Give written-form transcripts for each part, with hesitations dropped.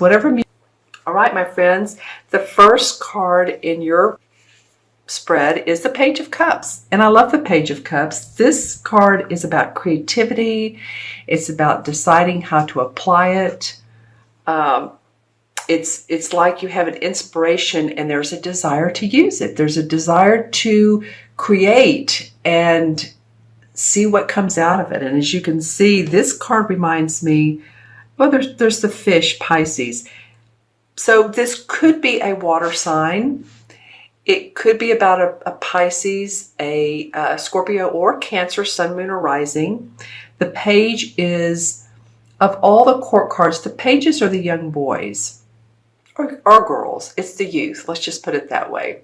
whatever. All right, my friends, the first card in your spread is the Page of Cups, and I love the Page of Cups. This card is about creativity. It's about deciding how to apply it. It's like you have an inspiration and there's a desire to use it. There's a desire to create and see what comes out of it. And as you can see, this card reminds me, well, there's the fish, Pisces. So this could be a water sign. It could be about a Pisces, a Scorpio, or Cancer, Sun, Moon, or Rising. The page is, of all the court cards, the pages are the young boys or girls. It's the youth. Let's just put it that way.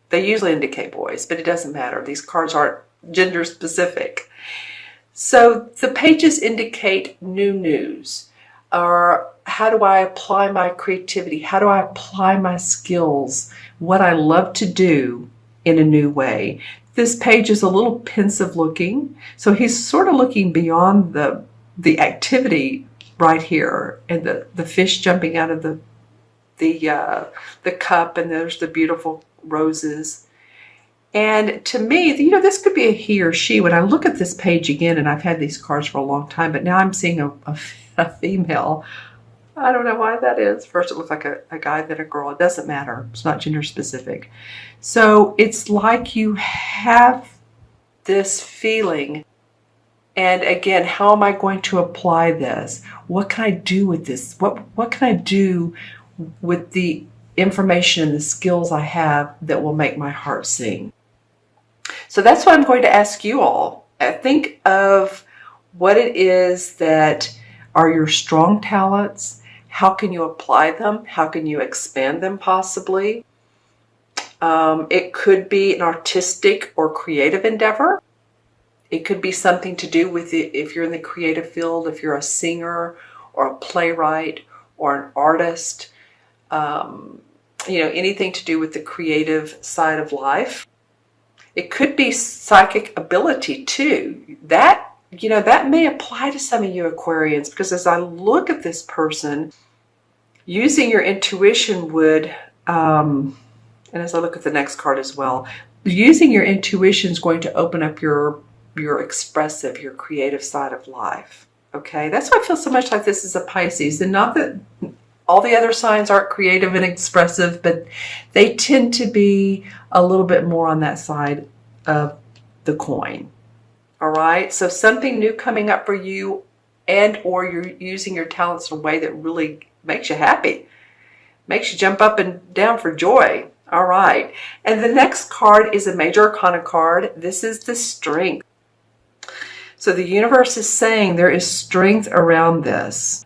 They usually indicate boys, but it doesn't matter. These cards aren't gender specific. So the pages indicate new news, or how do I apply my creativity? How do I apply my skills? What I love to do in a new way. This page is a little pensive looking. So he's sort of looking beyond the activity right here, and the fish jumping out of the cup, and there's the beautiful roses. And to me, you know, this could be a he or she. When I look at this page again, and I've had these cards for a long time, but now I'm seeing a female. I don't know why that is. First it looked like a guy, then a girl. It doesn't matter. It's not gender specific. So it's like you have this feeling. And again, how am I going to apply this? What can I do with this? What can I do with the information and the skills I have that will make my heart sing? So that's what I'm going to ask you all. Think of what it is that are your strong talents. How can you apply them? How can you expand them possibly? It could be an artistic or creative endeavor. It could be something to do with it if you're in the creative field, if you're a singer or a playwright or an artist, you know, anything to do with the creative side of life. It could be psychic ability too. That, you know, that may apply to some of you Aquarians, because as I look at this person, using your intuition would, and as I look at the next card as well, using your intuition is going to open up your expressive, your creative side of life. Okay, that's why I feel so much like this is a Pisces. And not that all the other signs aren't creative and expressive, but they tend to be a little bit more on that side of the coin. All right, so something new coming up for you, and or you're using your talents in a way that really makes you happy, makes you jump up and down for joy. All right, and the next card is a major arcana card. This is the Strength. So the universe is saying there is strength around this.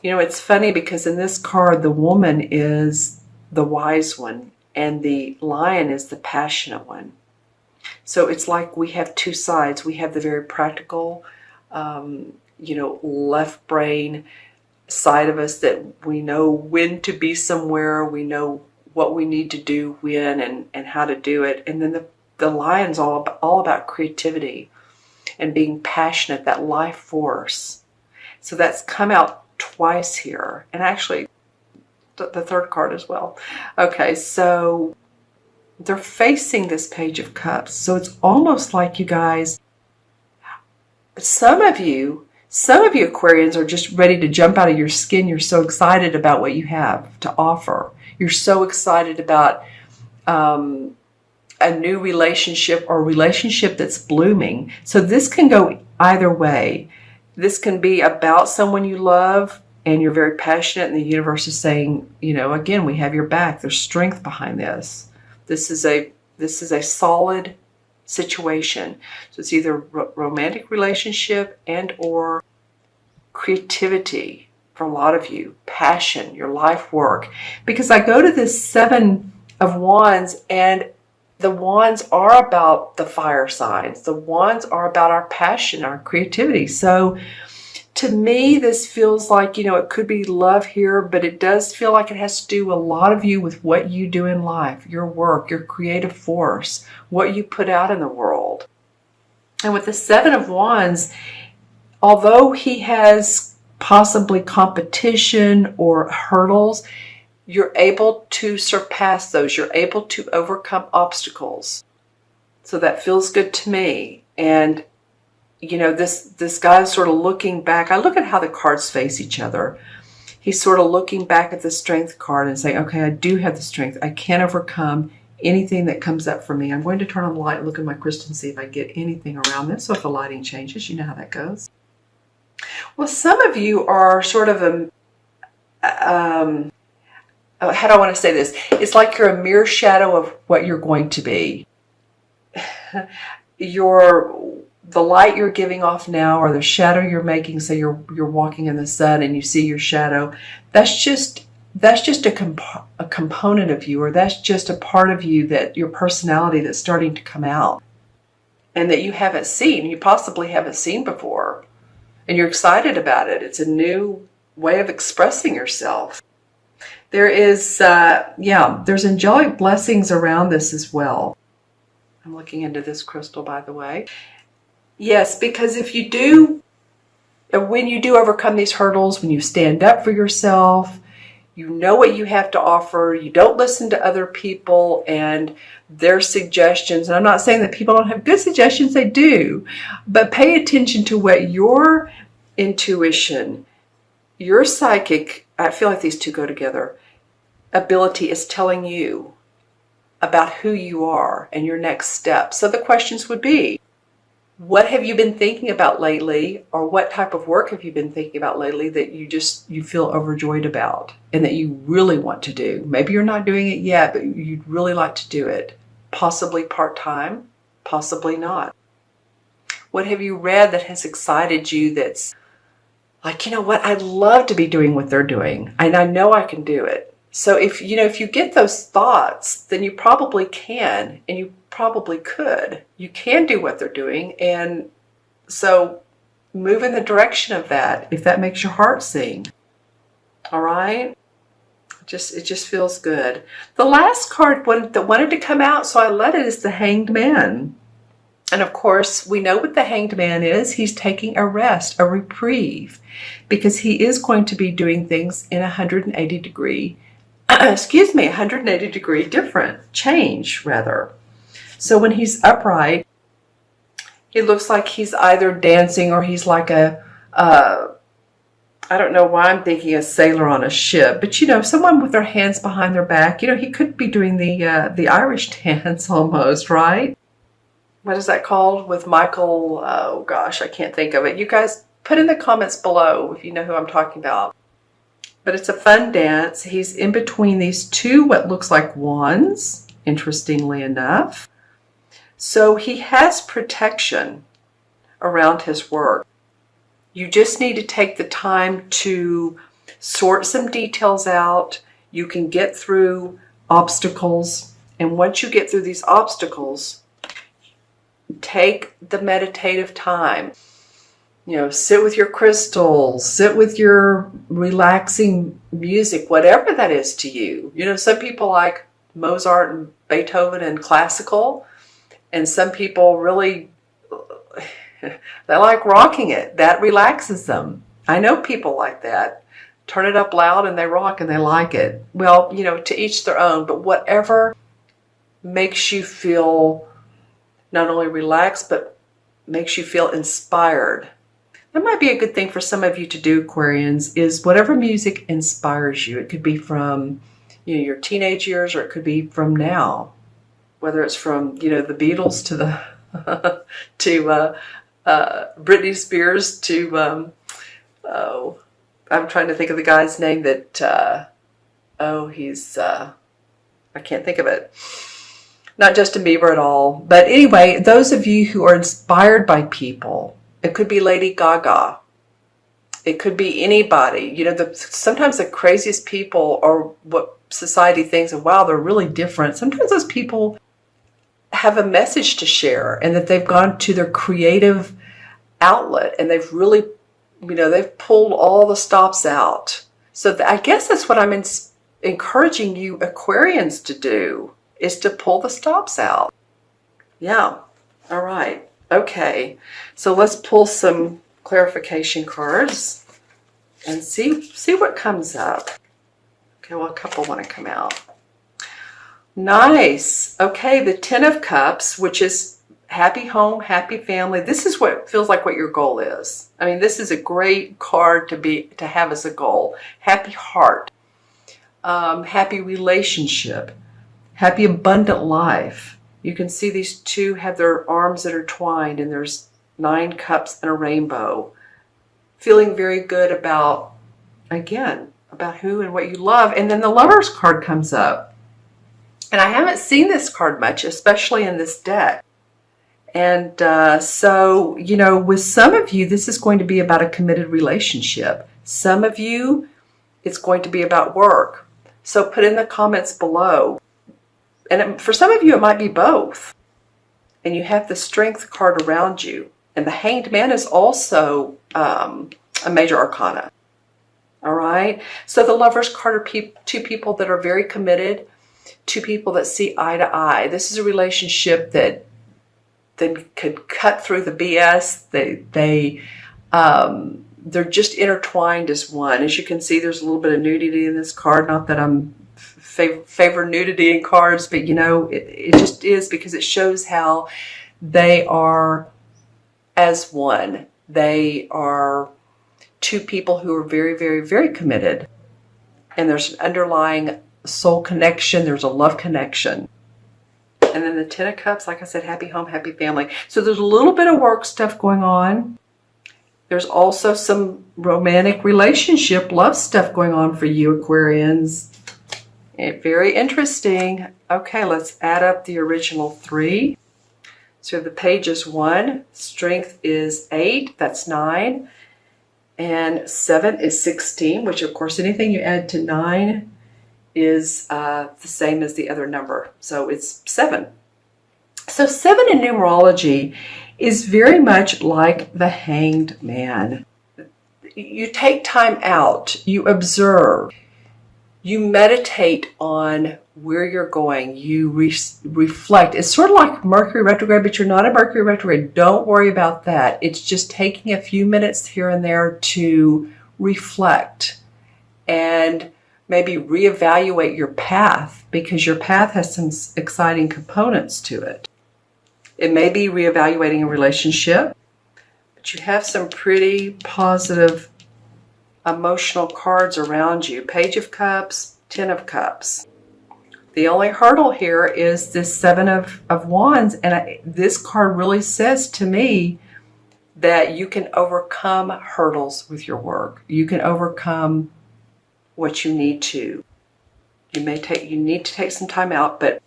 You know, it's funny because in this card, the woman is the wise one and the lion is the passionate one. So it's like we have two sides. We have the very practical, you know, left brain side of us that we know when to be somewhere. We know what we need to do when and how to do it. And then the lion's all about creativity and being passionate, that life force. So that's come out twice here. And actually, the third card as well. Okay, so they're facing this Page of Cups. So it's almost like you guys, some of you Aquarians are just ready to jump out of your skin. You're so excited about what you have to offer. You're so excited about a new relationship or a relationship that's blooming. So this can go either way. This can be about someone you love and you're very passionate, and the universe is saying, you know, again, we have your back. There's strength behind this. This is a solid situation. So it's either romantic relationship and or creativity for a lot of you, passion, your life work. Because I go to this Seven of Wands, and the wands are about the fire signs. The wands are about our passion, our creativity. So to me, this feels like, you know, it could be love here, but it does feel like it has to do a lot of you with what you do in life, your work, your creative force, what you put out in the world. And with the Seven of Wands, although he has possibly competition or hurdles, you're able to surpass those. You're able to overcome obstacles. So that feels good to me. And, you know, this guy's sort of looking back. I look at how the cards face each other. He's sort of looking back at the strength card and saying, okay, I do have the strength. I can overcome anything that comes up for me. I'm going to turn on the light and look at my crystal and see if I get anything around this. So if the lighting changes, you know how that goes. Well, some of you are sort of how do I want to say this? It's like you're a mere shadow of what you're going to be. The light you're giving off now, or the shadow you're making, say you're walking in the sun and you see your shadow, that's just a component of you, or that's just a part of you, that your personality that's starting to come out and that you haven't seen, you possibly haven't seen before, and you're excited about it. It's a new way of expressing yourself. There is, there's angelic blessings around this as well. I'm looking into this crystal, by the way. Yes, because if you do, when you do overcome these hurdles, when you stand up for yourself, you know what you have to offer, you don't listen to other people and their suggestions. And I'm not saying that people don't have good suggestions, they do. But pay attention to what your intuition, your psychic, I feel like these two go together, ability is telling you about who you are and your next step. So the questions would be, what have you been thinking about lately, or what type of work have you been thinking about lately that you feel overjoyed about and that you really want to do? Maybe you're not doing it yet, but you'd really like to do it. Possibly part-time, possibly not. What have you read that has excited you, that's like, you know what, I'd love to be doing what they're doing and I know I can do it. So if you get those thoughts, then you probably can, and you probably could. You can do what they're doing, and so move in the direction of that if that makes your heart sing. All right? It just feels good. The last card that wanted to come out, so I let it, is the Hanged Man. And of course, we know what the Hanged Man is. He's taking a rest, a reprieve, because he is going to be doing things in 180 degree 180 degree different change, rather. So when he's upright, he looks like he's either dancing or he's like I don't know why I'm thinking a sailor on a ship, but someone with their hands behind their back. He could be doing the Irish dance almost, right? What is that called with Michael? Oh gosh, I can't think of it. You guys put in the comments below if you know who I'm talking about. But it's a fun dance. He's in between these two, what looks like wands, interestingly enough. So he has protection around his work. You just need to take the time to sort some details out. You can get through obstacles. And once you get through these obstacles, take the meditative time. Sit with your crystals, sit with your relaxing music, whatever that is to you. Some people like Mozart and Beethoven and classical, and some people really, they like rocking it. That relaxes them. I know people like that. Turn it up loud and they rock and they like it. Well, to each their own, but whatever makes you feel not only relaxed, but makes you feel inspired. That might be a good thing for some of you to do, Aquarians, is whatever music inspires you. It could be from your teenage years, or it could be from now. Whether it's from the Beatles to the to Britney Spears to I'm trying to think of the guy's name that he's I can't think of it. Not Justin Bieber at all. But anyway, those of you who are inspired by people. It could be Lady Gaga. It could be anybody. Sometimes the craziest people are what society thinks, and wow, they're really different. Sometimes those people have a message to share, and that they've gone to their creative outlet, and they've really, they've pulled all the stops out. So I guess that's what I'm encouraging you Aquarians to do, is to pull the stops out. Yeah. All right. Okay, so let's pull some clarification cards. and see what comes up. Okay, well, a couple want to come out. Nice. Okay, the Ten of Cups, which is happy home, happy family. This is what feels like what your goal is. I mean, this is a great card to have as a goal. Happy heart, happy relationship, happy abundant life. You can see these two have their arms intertwined, and there's 9 cups and a rainbow. Feeling very good about, again, about who and what you love. And then the Lover's card comes up. And I haven't seen this card much, especially in this deck. And so, you know, with some of you, this is going to be about a committed relationship. Some of you, it's going to be about work. So put in the comments below. And for some of you, it might be both. And you have the Strength card around you. And the Hanged Man is also a major arcana. All right. So the Lover's card are two people that are very committed, 2 people that see eye to eye. This is a relationship that could cut through the BS. They're just intertwined as one. As you can see, there's a little bit of nudity in this card. Not that I'm favor nudity in cards, but you know, it just is, because it shows how they are as one. They are 2 people who are very, very, very committed. And there's an underlying soul connection. There's a love connection. And then the Ten of Cups, like I said, happy home, happy family. So there's a little bit of work stuff going on. There's also some romantic relationship, love stuff going on for you, Aquarians. Very interesting. Okay, let's add up the original 3. So the page is 1, Strength is 8, that's 9, and 7 is 16, which of course anything you add to 9 is the same as the other number. So it's 7. So 7 in numerology is very much like the Hanged Man. You take time out, you observe, you meditate on where you're going, you reflect. It's sort of like Mercury retrograde, but you're not a Mercury retrograde. Don't worry about that. It's just taking a few minutes here and there to reflect and maybe reevaluate your path, because your path has some exciting components to it. It may be reevaluating a relationship, but you have some pretty positive emotional cards around you. Page of Cups, 10 of Cups. The only hurdle here is this 7 of Wands, and this card really says to me that you can overcome hurdles with your work. You can overcome what you need to. You need to take some time out, but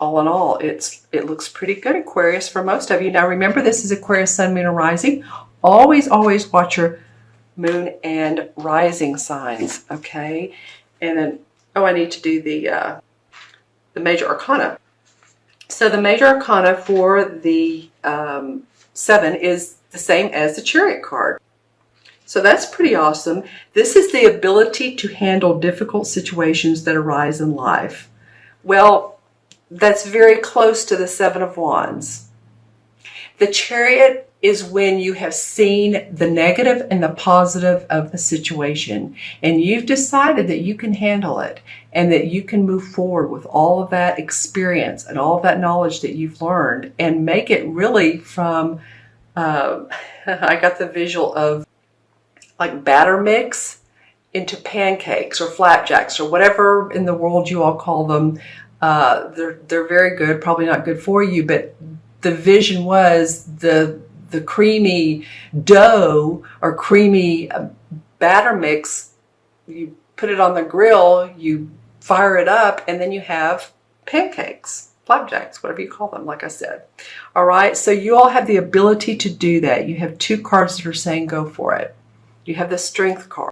all in all, it looks pretty good, Aquarius, for most of you. Now remember, this is Aquarius, Sun, Moon, and Rising. Always, always watch your Moon and Rising signs, okay? And then, oh, I need to do the Major Arcana. So the Major Arcana for the 7 is the same as the Chariot card. So that's pretty awesome. This is the ability to handle difficult situations that arise in life. Well, that's very close to the 7 of Wands. The Chariot is when you have seen the negative and the positive of a situation, and you've decided that you can handle it and that you can move forward with all of that experience and all of that knowledge that you've learned and make it really from, I got the visual of like batter mix into pancakes or flapjacks or whatever in the world you all call them. They're very good, probably not good for you, but the vision was the creamy dough or creamy batter mix. You put it on the grill, you fire it up, and then you have pancakes, flapjacks, whatever you call them, like I said. All right, so you all have the ability to do that. You have 2 cards that are saying go for it. You have the Strength card.